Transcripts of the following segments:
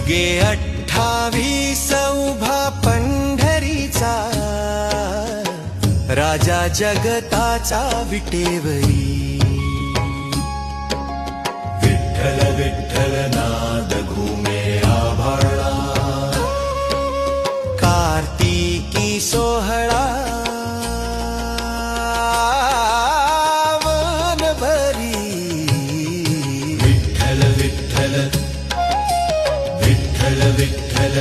युगे 28 उभा पंढरीचा, राजा जगताचा विटेवरी. विठ्ठल विठ्ठल नाद घुमे आभाळा, कार्तिकी सोहळा वनभरी. विठ्ठल विठ्ठल विठ्ठल विठ्ठल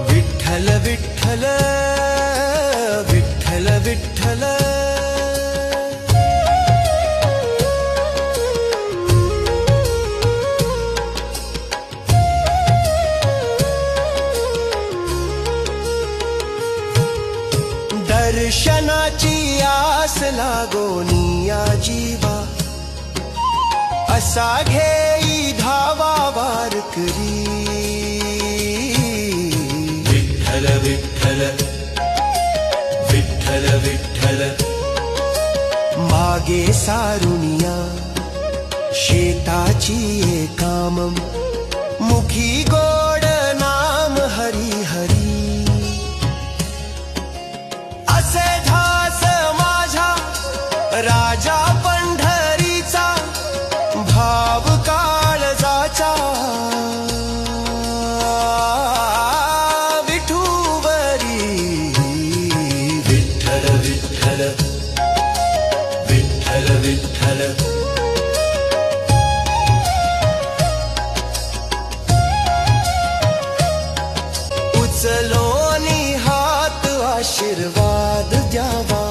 विठ्ठल विठ्ठल विठ्ठल विठ्ठल. दर्शनाची आस लागोनिया जीवा, असा घेई धावा वारकरी. विठ्ठल विठ्ठल विठ्ठल विठ्ठल. मागे सारुनिया शेताची कामम, मुखी गोड नाम हरी हरी. असे ध्यास माझा राजा पंढरीचा, भाव काळजाचा विठुवरी. विठ्ठल विठ्ठल विठ्ठल विठ्ठल. उचलोनी हात आशीर्वाद द्यावा,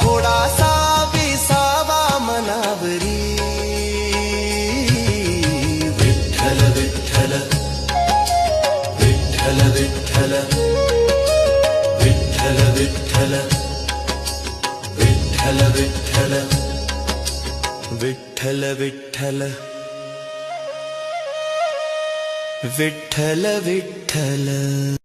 थोडासा विसावा मनावरी. विठ्ठल विठ्ठल विठ्ठल विठ्ठल विठ्ठल विठ्ठल विठ्ठल विठ्ठल विठ्ठल विठ्ठल विठ्ठल विठ्ठल.